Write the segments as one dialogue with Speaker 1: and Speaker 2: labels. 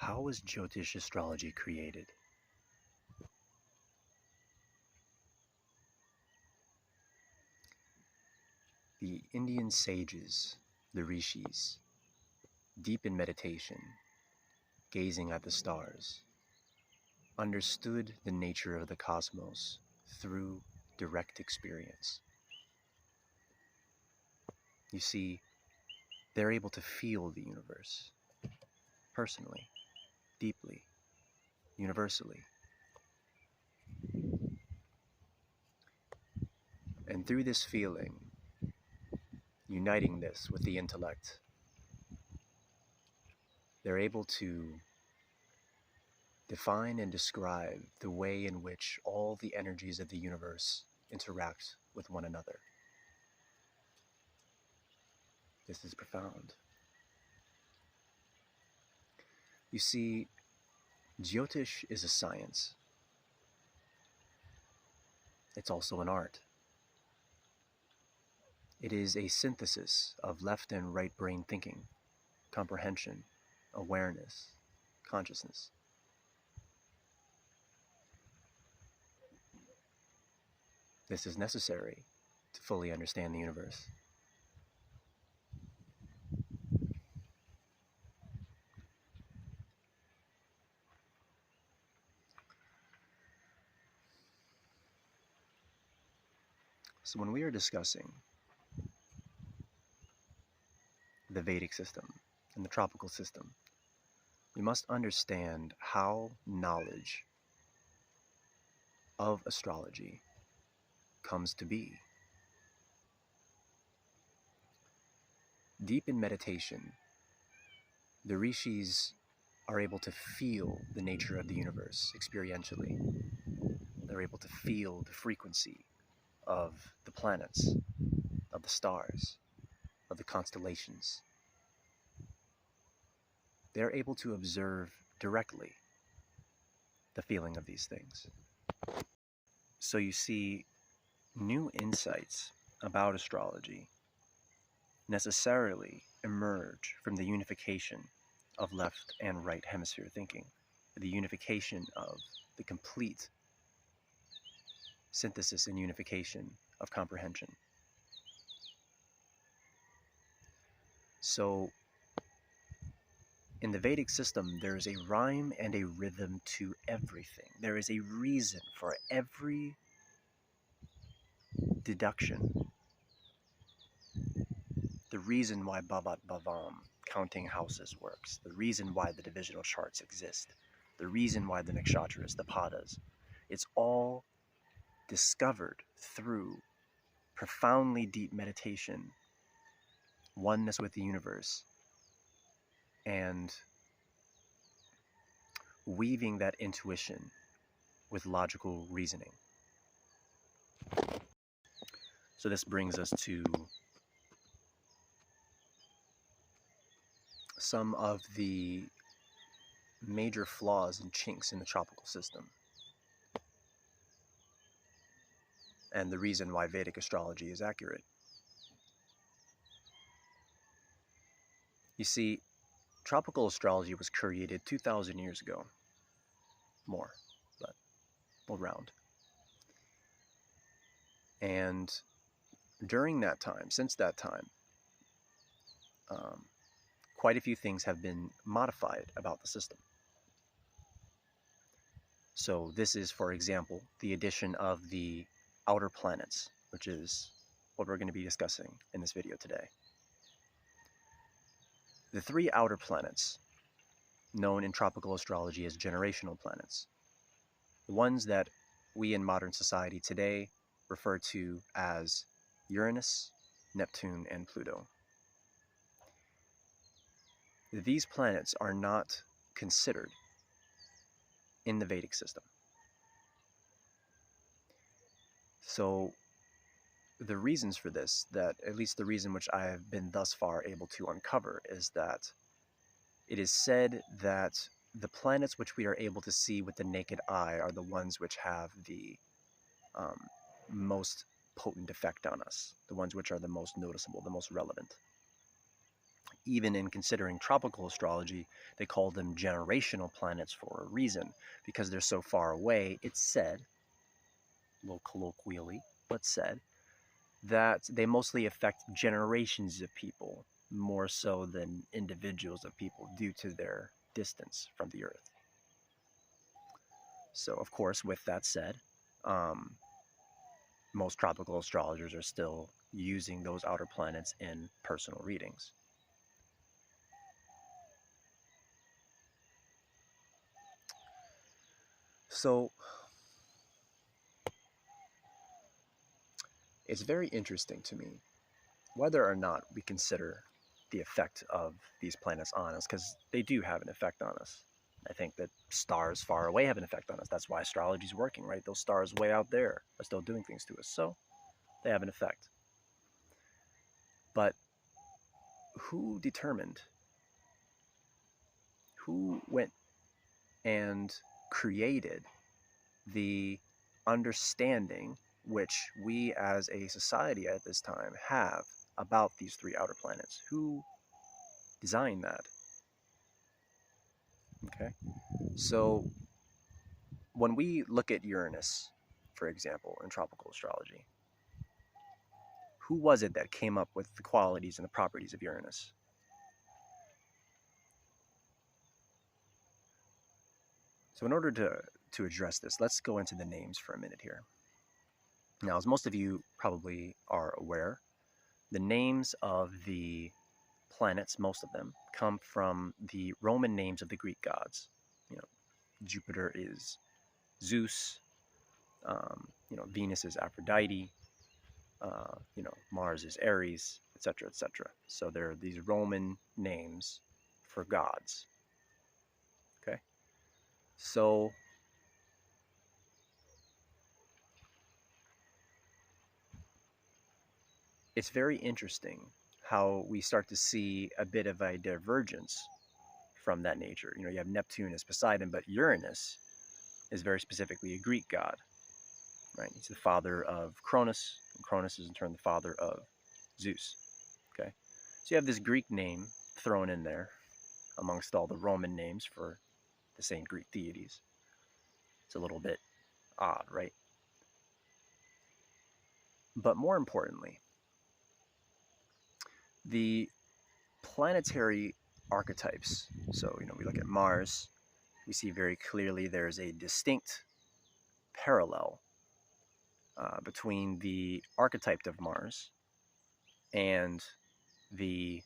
Speaker 1: How was Jyotish astrology created? The Indian sages, the rishis, deep in meditation, gazing at the stars, understood the nature of the cosmos through direct experience. You see, they're able to feel the universe personally, deeply, universally. And through this feeling, uniting this with the intellect, they're able to define and describe the way in which all the energies of the universe interact with one another. This is profound. You see, Jyotish is a science. It's also an art. It is a synthesis of left and right brain thinking, comprehension, awareness, consciousness. This is necessary to fully understand the universe. So when we are discussing the Vedic system and the tropical system, we must understand how knowledge of astrology comes to be. Deep in meditation, the rishis are able to feel the nature of the universe experientially. They're able to feel the frequency of the planets, of the stars, of the constellations. They're able to observe directly the feeling of these things. So you see, new insights about astrology necessarily emerge from the unification of left and right hemisphere thinking, the unification of the complete synthesis and unification of comprehension. So, in the Vedic system, there is a rhyme and a rhythm to everything. There is a reason for every deduction. The reason why Bhavat Bhavam, counting houses, works. The reason why the divisional charts exist. The reason why the nakshatras, the padas. It's all discovered through profoundly deep meditation, oneness with the universe, and weaving that intuition with logical reasoning. So this brings us to some of the major flaws and chinks in the tropical system, and the reason why Vedic astrology is accurate. You see, tropical astrology was created 2,000 years ago. More, but around. And during that time, since that time, quite a few things have been modified about the system. So this is, for example, the addition of the outer planets, which is what we're going to be discussing in this video today. The three outer planets, known in tropical astrology as generational planets, the ones that we in modern society today refer to as Uranus, Neptune, and Pluto. These planets are not considered in the Vedic system. So the reasons for this, that at least the reason which I have been thus far able to uncover, is that it is said that the planets which we are able to see with the naked eye are the ones which have the most potent effect on us, the ones which are the most noticeable, the most relevant. even in considering tropical astrology, they call them generational planets for a reason, because they're so far away. It's said, a little colloquially, but said, that they mostly affect generations of people more so than individuals of people due to their distance from the Earth. So, of course, with that said, most tropical astrologers are still using those outer planets in personal readings. So, it's very interesting to me whether or not we consider the effect of these planets on us, because they do have an effect on us. I think that stars far away have an effect on us. That's why astrology is working, right? Those stars way out there are still doing things to us, so they have an effect. But who determined, who went and created the understanding which we as a society at this time have about these three outer planets? Who designed that? Okay, so when we look at Uranus, for example, in tropical astrology, who was it that came up with the qualities and the properties of Uranus? So in order to address this, let's go into the names for a minute here. Now, as most of you probably are aware, the names of the planets, most of them, come from the Roman names of the Greek gods. You know, Jupiter is Zeus, Venus is Aphrodite, Mars is Ares, etc., etc. So there are these Roman names for gods. Okay, so it's very interesting how we start to see a bit of a divergence from that nature. You have Neptune as Poseidon, but Uranus is very specifically a Greek god, right? He's the father of Cronus, and Cronus is in turn the father of Zeus. Okay, so you have this Greek name thrown in there amongst all the Roman names for the same Greek deities. It's a little bit odd, right? But more importantly, the planetary archetypes. So, we look at Mars, we see very clearly there's a distinct parallel between the archetype of Mars and the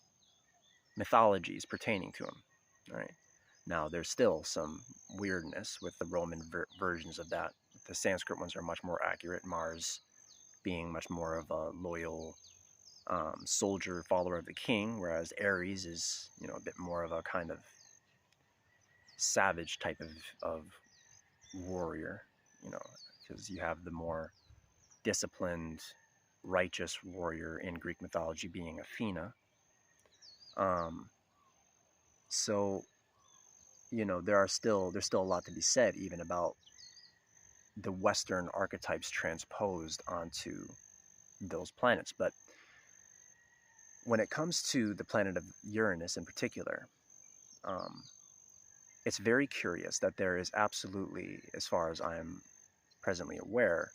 Speaker 1: mythologies pertaining to him. All right. Now, there's still some weirdness with the Roman versions of that. The Sanskrit ones are much more accurate. Mars being much more of a loyal soldier, follower of the king, whereas Ares is, a bit more of a kind of savage type of warrior, because you have the more disciplined, righteous warrior in Greek mythology being Athena. So, there's still a lot to be said even about the Western archetypes transposed onto those planets. But when it comes to the planet of Uranus in particular, it's very curious that there is absolutely, as far as I'm presently aware,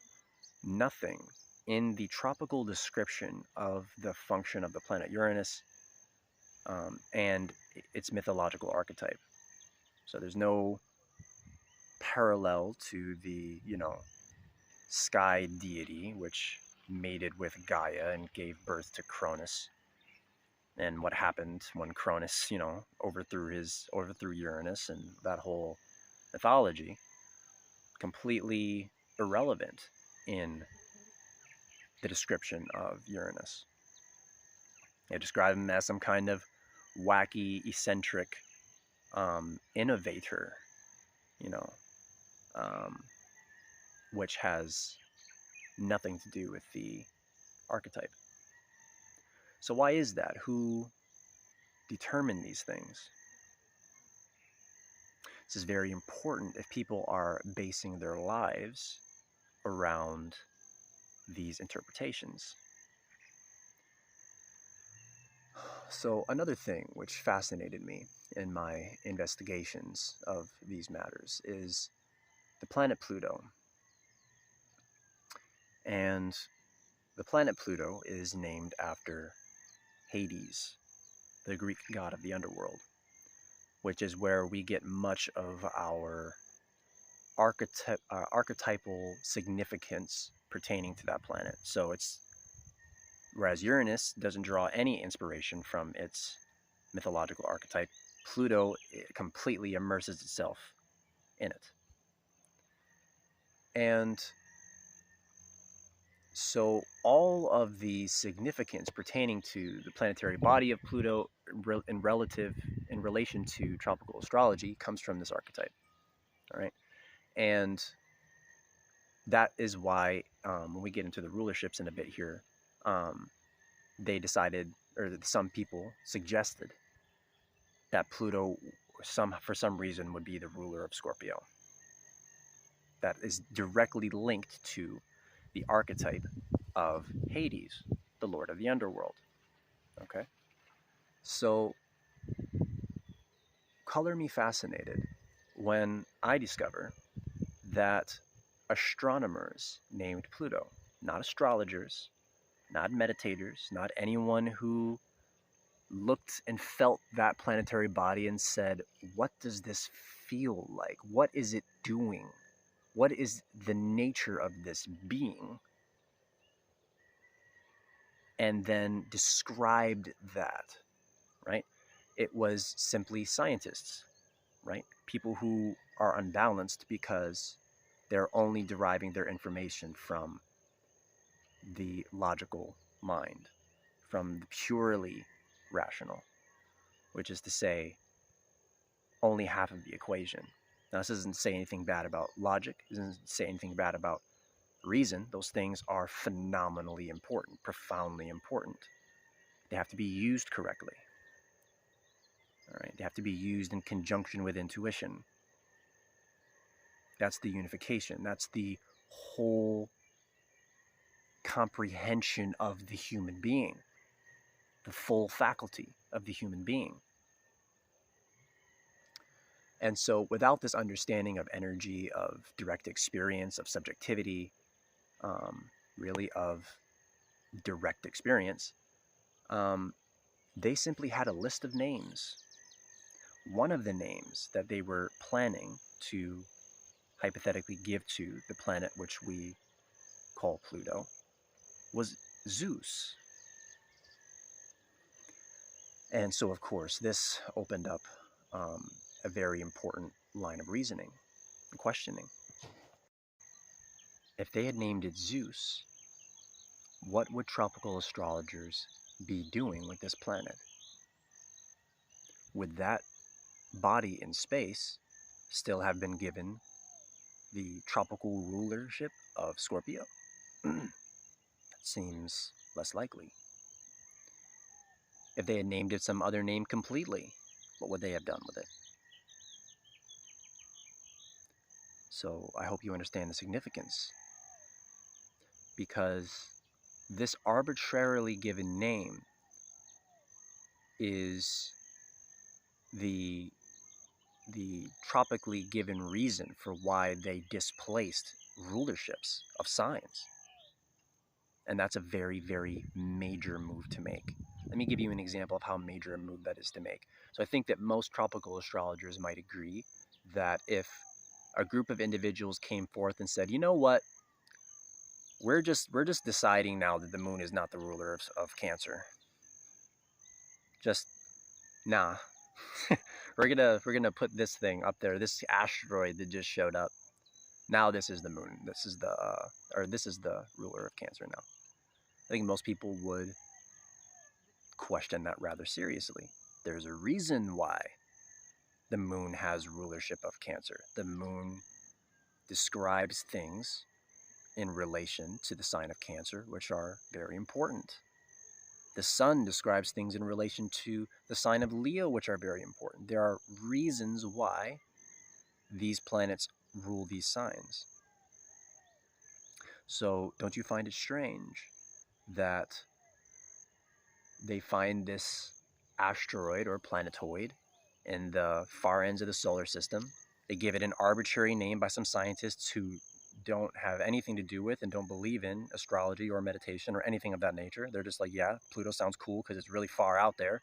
Speaker 1: nothing in the tropical description of the function of the planet Uranus and its mythological archetype. So there's no parallel to the, sky deity, which mated with Gaia and gave birth to Cronus. And what happened when Cronus, overthrew Uranus, and that whole mythology, completely irrelevant in the description of Uranus. They describe him as some kind of wacky, eccentric innovator, which has nothing to do with the archetype. So why is that? Who determined these things? This is very important if people are basing their lives around these interpretations. So another thing which fascinated me in my investigations of these matters is the planet Pluto. And the planet Pluto is named after Hades, the Greek god of the underworld, which is where we get much of our archetypal significance pertaining to that planet. So it's whereas Uranus doesn't draw any inspiration from its mythological archetype, Pluto completely immerses itself in it. And so all of the significance pertaining to the planetary body of Pluto in relation to tropical astrology comes from this archetype. All right. And that is why when we get into the rulerships in a bit here, they decided, or some people suggested, that Pluto for some reason would be the ruler of Scorpio. That is directly linked to the archetype of Hades, the lord of the underworld. Okay? So, color me fascinated when I discover that astronomers named Pluto, not astrologers, not meditators, not anyone who looked and felt that planetary body and said, what does this feel like? What is it doing? What is the nature of this being? And then described that, right? It was simply scientists, right? People who are unbalanced because they're only deriving their information from the logical mind, from the purely rational, which is to say, only half of the equation. Now, this doesn't say anything bad about logic. It doesn't say anything bad about reason. Those things are phenomenally important, profoundly important. They have to be used correctly. All right, they have to be used in conjunction with intuition. That's the unification. That's the whole comprehension of the human being, the full faculty of the human being. And so without this understanding of energy, of direct experience, of subjectivity, really of direct experience, they simply had a list of names. One of the names that they were planning to hypothetically give to the planet which we call Pluto was Zeus. And so, of course, this opened up a very important line of reasoning and questioning. If they had named it Zeus, what would tropical astrologers be doing with this planet? Would that body in space still have been given the tropical rulership of Scorpio? Seems less likely. If they had named it some other name completely, what would they have done with it? So I hope you understand the significance, because this arbitrarily given name is the tropically given reason for why they displaced rulerships of signs. And that's a very, very major move to make. Let me give you an example of how major a move that is to make. So I think that most tropical astrologers might agree that if a group of individuals came forth and said, you know what, we're just deciding now that the moon is not the ruler of Cancer. Just nah. we're gonna put this thing up there, this asteroid that just showed up. Now this is the moon. This is the ruler of Cancer now. I think most people would question that rather seriously. There's a reason why the moon has rulership of Cancer. The moon describes things in relation to the sign of Cancer, which are very important. The sun describes things in relation to the sign of Leo, which are very important. There are reasons why these planets rule these signs. So don't you find it strange that they find this asteroid or planetoid in the far ends of the solar system. They give it an arbitrary name by some scientists who don't have anything to do with and don't believe in astrology or meditation or anything of that nature. They're just like, yeah, Pluto sounds cool because it's really far out there.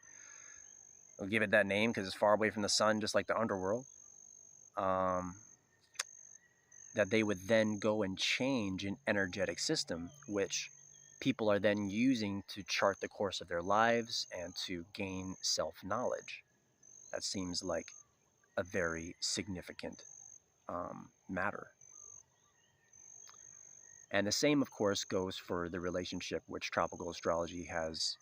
Speaker 1: We'll give it that name because it's far away from the sun, just like the underworld. That they would then go and change an energetic system, which people are then using to chart the course of their lives and to gain self-knowledge. That seems like a very significant matter. And the same, of course, goes for the relationship which tropical astrology has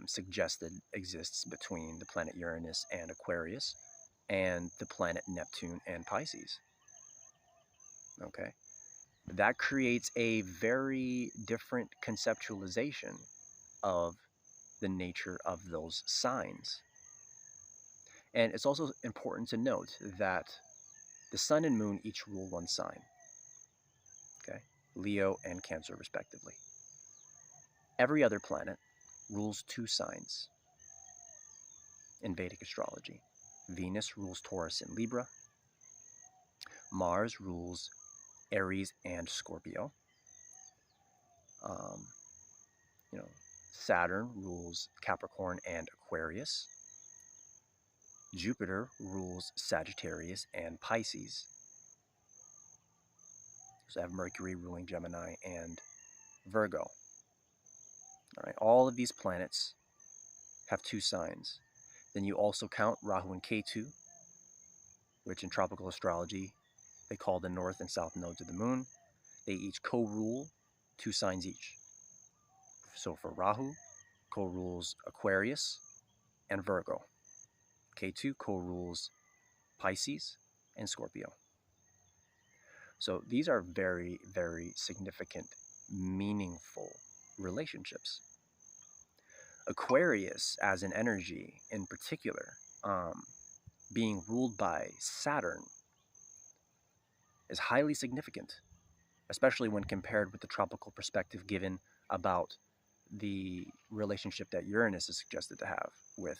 Speaker 1: suggested exists between the planet Uranus and Aquarius and the planet Neptune and Pisces. Okay? That creates a very different conceptualization of the nature of those signs. And it's also important to note that the sun and moon each rule one sign, okay? Leo and Cancer, respectively. Every other planet rules two signs in Vedic astrology. Venus rules Taurus and Libra. Mars rules Aries and Scorpio. Saturn rules Capricorn and Aquarius. Jupiter rules Sagittarius and Pisces. So I have Mercury ruling Gemini and Virgo. All right, all of these planets have two signs. Then you also count Rahu and Ketu, which in tropical astrology they call the north and south nodes of the moon. They each co-rule two signs each. So for Rahu, co-rules Aquarius and Virgo. Ketu co-rules Pisces and Scorpio. So these are very, very significant, meaningful relationships. Aquarius as an energy in particular, being ruled by Saturn, is highly significant, especially when compared with the tropical perspective given about the relationship that Uranus is suggested to have with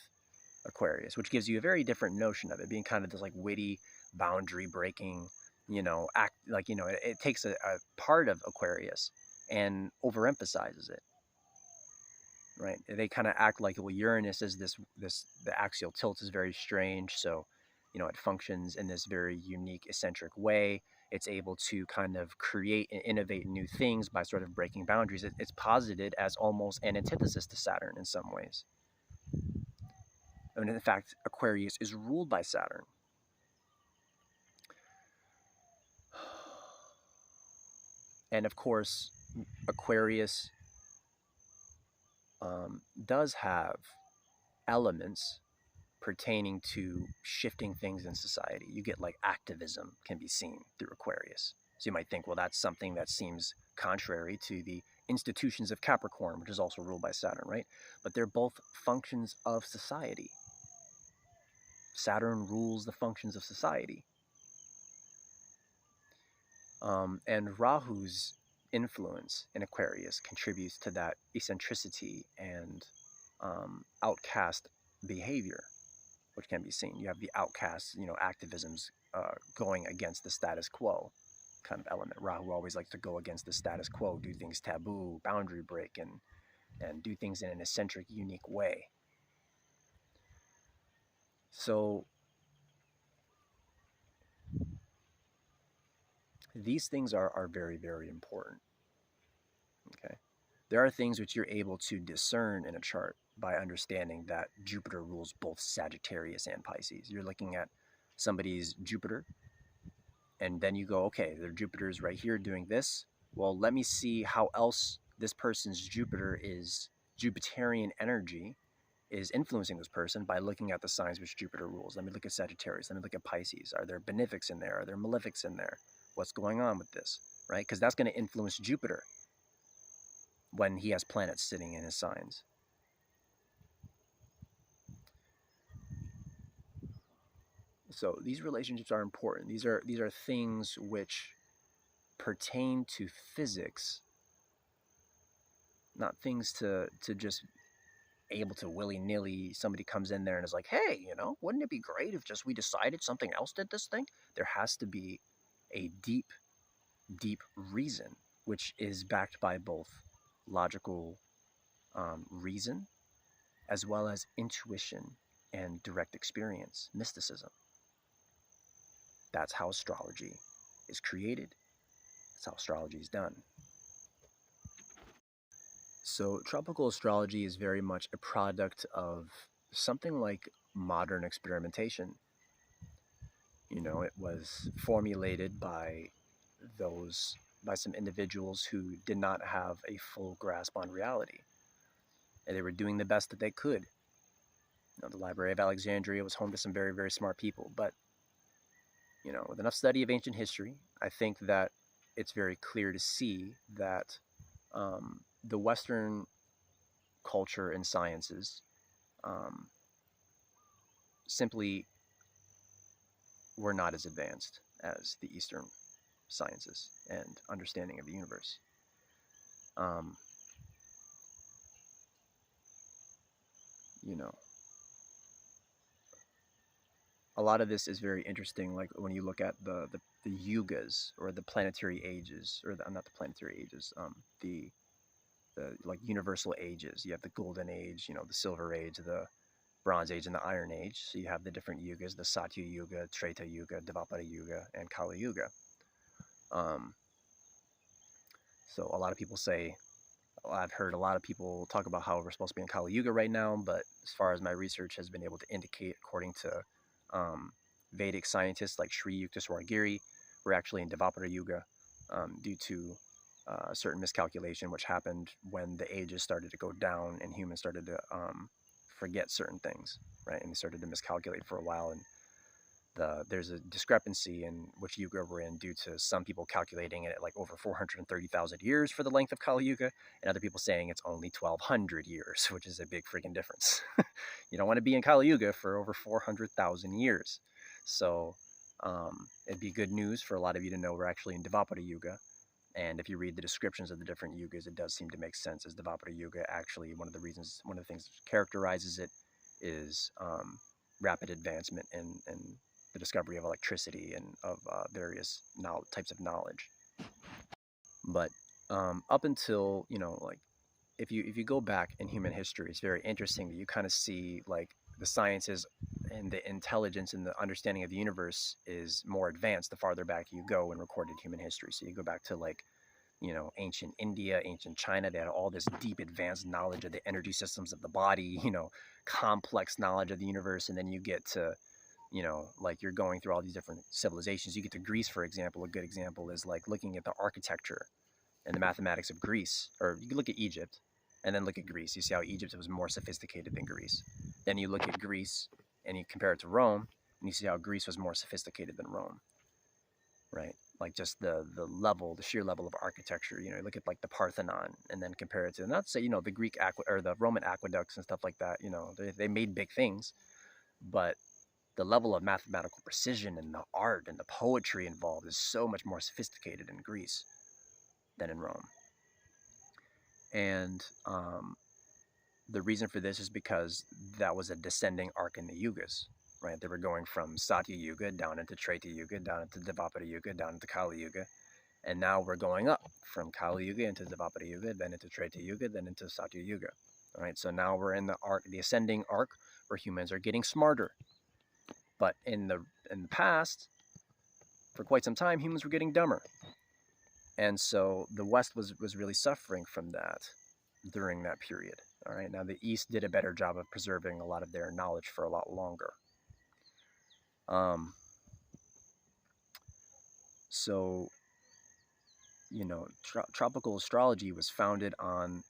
Speaker 1: Aquarius, which gives you a very different notion of it being kind of this like witty, boundary breaking, act like, it takes a part of Aquarius and overemphasizes it, right? They kind of act like, well, Uranus is the axial tilt is very strange, so it functions in this very unique, eccentric way. It's able to kind of create and innovate new things by sort of breaking boundaries. It's posited as almost an antithesis to Saturn in some ways. And in fact, Aquarius is ruled by Saturn. And of course, Aquarius does have elements pertaining to shifting things in society. You get like activism can be seen through Aquarius. So you might think, well, that's something that seems contrary to the institutions of Capricorn, which is also ruled by Saturn, right? But they're both functions of society. Saturn rules the functions of society. And Rahu's influence in Aquarius contributes to that eccentricity and outcast behavior, which can be seen. You have the outcasts, activisms going against the status quo kind of element. Rahu always likes to go against the status quo, do things taboo, boundary break, and do things in an eccentric, unique way. So these things are very, very important. Okay. There are things which you're able to discern in a chart by understanding that Jupiter rules both Sagittarius and Pisces. You're looking at somebody's Jupiter, and then you go, okay, their Jupiter is right here doing this. Well, let me see how else this person's Jupiter is, Jupiterian energy is influencing this person by looking at the signs which Jupiter rules. Let me look at Sagittarius. Let me look at Pisces. Are there benefics in there? Are there malefics in there? What's going on with this, right? Because that's going to influence Jupiter when he has planets sitting in his signs. So these relationships are important. These are things which pertain to physics, not things to just able to willy-nilly, somebody comes in there and is like, hey, wouldn't it be great if just we decided something else did this thing? There has to be a deep, deep reason, which is backed by both logical reason as well as intuition and direct experience, mysticism. That's how astrology is created. That's how astrology is done. So tropical astrology is very much a product of something like modern experimentation. It was formulated by some individuals who did not have a full grasp on reality. And they were doing the best that they could. The Library of Alexandria was home to some very, very smart people. But, with enough study of ancient history, I think that it's very clear to see that the Western culture and sciences simply were not as advanced as the Eastern sciences and understanding of the universe. A lot of this is very interesting, like when you look at the yugas, or the planetary ages, or not the planetary ages, the like universal ages. You have the golden age, the silver age, the bronze age, and the iron age. So you have the different yugas: the Satya Yuga, Treta Yuga, Dvapara Yuga, and Kali Yuga. So a lot of people say, I've heard a lot of people talk about how we're supposed to be in Kali Yuga right now, but as far as my research has been able to indicate, according to Vedic scientists like Sri Yukteswar, we're actually in Dvapara Yuga due to a certain miscalculation which happened when the ages started to go down and humans started to forget certain things, right? And they started to miscalculate for a while, and there's a discrepancy in which yuga we're in due to some people calculating it at like over 430,000 years for the length of Kali Yuga, and other people saying it's only 1,200 years, which is a big freaking difference. You don't want to be in Kali Yuga for over 400,000 years. So it'd be good news for a lot of you to know we're actually in Dvapara Yuga. And if you read the descriptions of the different yugas, it does seem to make sense, as Dvapara Yuga actually, one of the things that characterizes it is rapid advancement in the discovery of electricity and of various types of knowledge. But up until, like, if you go back in human history, it's very interesting that you kind of see like the sciences and the intelligence and the understanding of the universe is more advanced the farther back you go in recorded human history. So you go back to like, ancient India, ancient China, they had all this deep advanced knowledge of the energy systems of the body, complex knowledge of the universe. And then you get to, like you're going through all these different civilizations. You get to Greece, for example. A good example is like looking at the architecture and the mathematics of Greece. Or you can look at Egypt and then look at Greece. You see how Egypt was more sophisticated than Greece. Then you look at Greece and you compare it to Rome, and you see how Greece was more sophisticated than Rome, right? Like just the sheer level of architecture. You look at like the Parthenon and then compare it to, not to say, the Greek or the Roman aqueducts and stuff like that. They made big things, but the level of mathematical precision and the art and the poetry involved is so much more sophisticated in Greece than in Rome. And the reason for this is because that was a descending arc in the yugas, right? They were going from Satya Yuga down into Treta Yuga, down into Dvapara Yuga, down into Kali Yuga. And now we're going up from Kali Yuga into Dvapara Yuga, then into Treta Yuga, then into Satya Yuga. All right, so now we're in the ascending arc where humans are getting smarter. But in the past, for quite some time, humans were getting dumber. And so the West was really suffering from that during that period. All right, now the East did a better job of preserving a lot of their knowledge for a lot longer. So, tropical astrology was founded on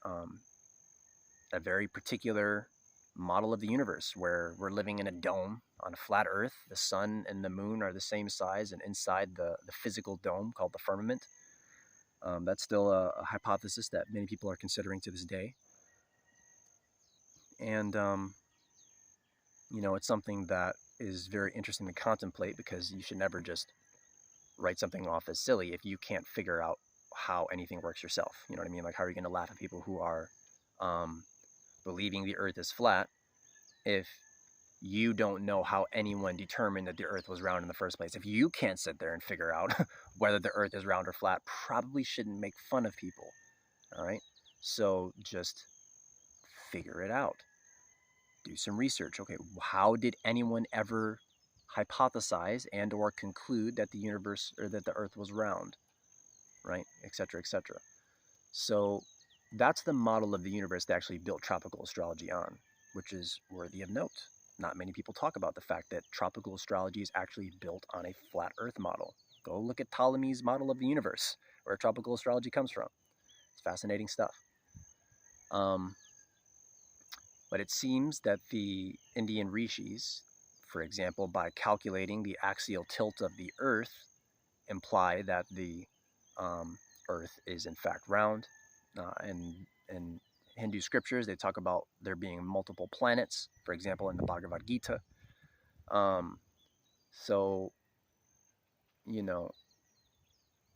Speaker 1: a very particular model of the universe, where we're living in a dome on a flat earth. The sun and the moon are the same size, and inside the physical dome called the firmament, that's still a hypothesis that many people are considering to this day. And it's something that is very interesting to contemplate, because you should never just write something off as silly if you can't figure out how anything works yourself. You know what I mean? Like, how are you going to laugh at people who are believing the earth is flat if you don't know how anyone determined that the earth was round in the first place. If you can't sit there and figure out whether the earth is round or flat, probably shouldn't make fun of people. All right? So just figure it out. Do some research. Okay, how did anyone ever hypothesize and or conclude that the universe or that the earth was round, right? Etc., etc. So that's the model of the universe they actually built tropical astrology on, which is worthy of note. Not many people talk about the fact that tropical astrology is actually built on a flat earth model. Go look at Ptolemy's model of the universe, where tropical astrology comes from. It's fascinating stuff. But it seems that the Indian rishis, for example, by calculating the axial tilt of the earth, imply that the earth is in fact round. In Hindu scriptures, they talk about there being multiple planets, for example, in the Bhagavad Gita. So, you know,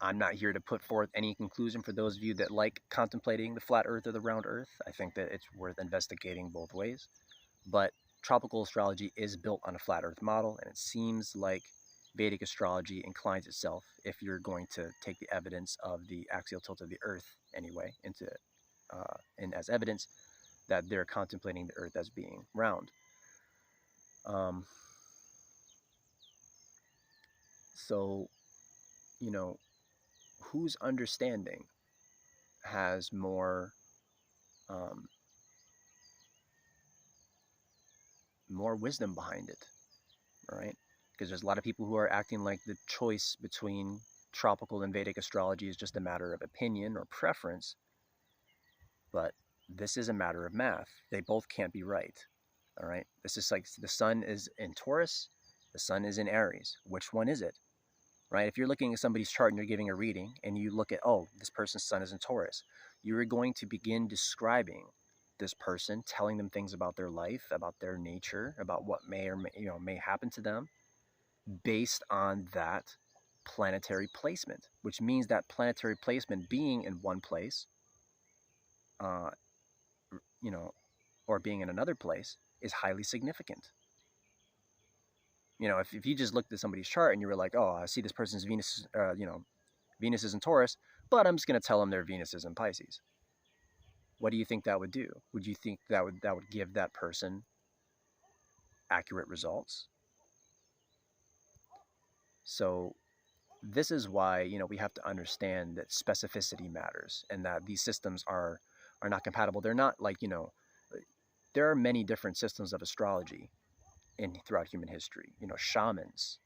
Speaker 1: I'm not here to put forth any conclusion for those of you that like contemplating the flat earth or the round earth. I think that it's worth investigating both ways. But tropical astrology is built on a flat earth model, and it seems like Vedic astrology inclines itself, if you're going to take the evidence of the axial tilt of the earth anyway, and as evidence, that they're contemplating the earth as being round. So, you know, whose understanding has more wisdom behind it, right? Because there's a lot of people who are acting like the choice between tropical and Vedic astrology is just a matter of opinion or preference, but this is a matter of math. They both can't be right, all right? This is like the sun is in Taurus, the sun is in Aries. Which one is it, right? If you're looking at somebody's chart and you're giving a reading and you look at, oh, this person's sun is in Taurus, you're going to begin describing this person, telling them things about their life, about their nature, about what may or may happen to them based on that planetary placement, which means that planetary placement being in one place, or being in another place is highly significant. If you just looked at somebody's chart and you were like, oh, I see this person's Venus, Venus is in Taurus, but I'm just going to tell them their Venus is in Pisces. What do you think that would do? Would you think that would give that person accurate results? So this is why, we have to understand that specificity matters and that these systems are not compatible. They're not like, there are many different systems of astrology throughout human history. Shamans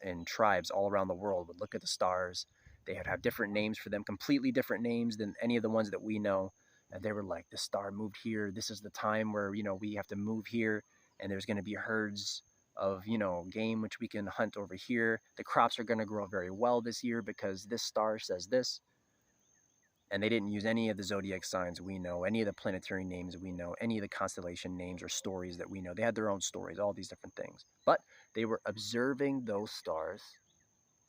Speaker 1: and tribes all around the world would look at the stars. They would have different names for them, completely different names than any of the ones that we know. And they were like, the star moved here. This is the time where, we have to move here. And there's going to be herds of, game which we can hunt over here. The crops are going to grow very well this year because this star says this. And they didn't use any of the zodiac signs we know, any of the planetary names we know, any of the constellation names or stories that we know. They had their own stories, all these different things. But they were observing those stars,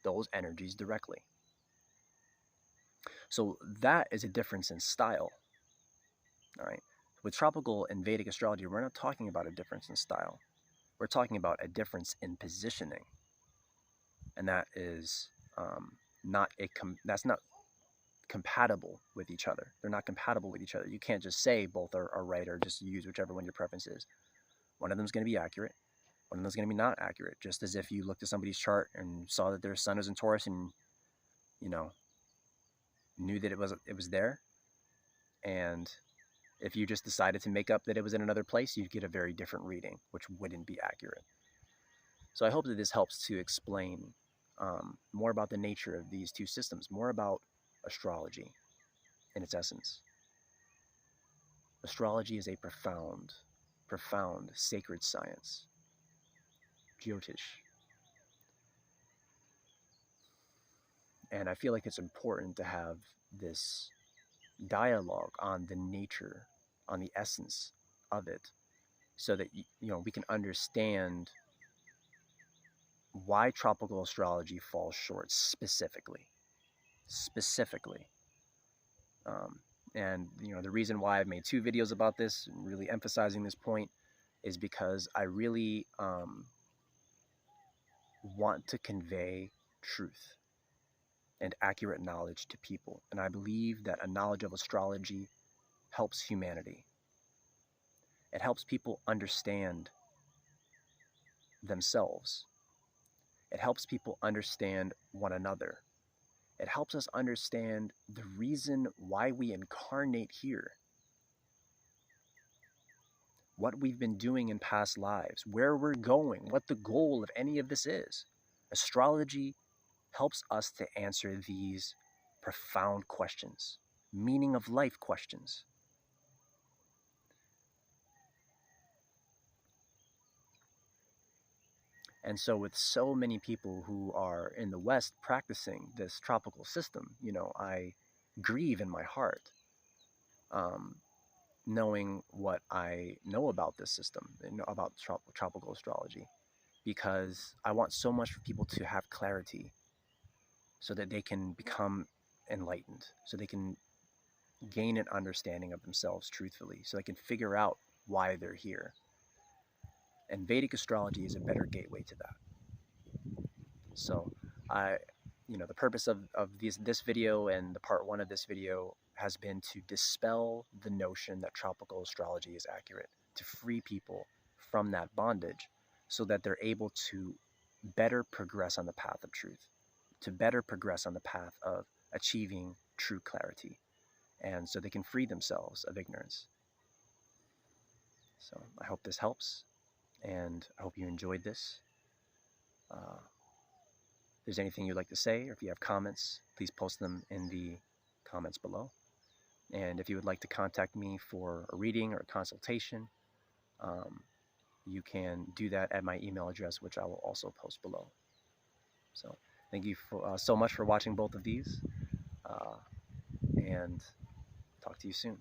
Speaker 1: those energies directly. So that is a difference in style. All right. With tropical and Vedic astrology, we're not talking about a difference in style. We're talking about a difference in positioning. And that is that's not compatible with each other. They're not compatible with each other. You can't just say both are right or just use whichever one your preference is. One of them is going to be accurate. One of them is going to be not accurate. Just as if you looked at somebody's chart and saw that their sun is in Taurus and, knew that it was there. And if you just decided to make up that it was in another place, you'd get a very different reading, which wouldn't be accurate. So I hope that this helps to explain more about the nature of these two systems, more about astrology in its essence. Astrology is a profound, profound sacred science. Jyotish. And I feel like it's important to have this dialogue on the nature, on the essence of it, so that we can understand why tropical astrology falls short specifically. And the reason why I've made 2 videos about this, really emphasizing this point, is because I really want to convey truth and accurate knowledge to people. And I believe that a knowledge of astrology helps humanity. It helps people understand themselves. It helps people understand one another. It helps us understand the reason why we incarnate here, what we've been doing in past lives, where we're going, what the goal of any of this is. Astrology helps us to answer these profound questions, meaning of life questions. And so with so many people who are in the West practicing this tropical system, I grieve in my heart, knowing what I know about this system, about tropical astrology, because I want so much for people to have clarity so that they can become enlightened, so they can gain an understanding of themselves truthfully, so they can figure out why they're here. And Vedic astrology is a better gateway to that. So the purpose of this video and the part 1 of this video has been to dispel the notion that tropical astrology is accurate, to free people from that bondage so that they're able to better progress on the path of truth, to better progress on the path of achieving true clarity, and so they can free themselves of ignorance. So I hope this helps, and I hope you enjoyed this. If there's anything you'd like to say, or if you have comments, please post them in the comments below. And if you would like to contact me for a reading or a consultation, you can do that at my email address, which I will also post below. So thank you so much for watching both of these, and talk to you soon.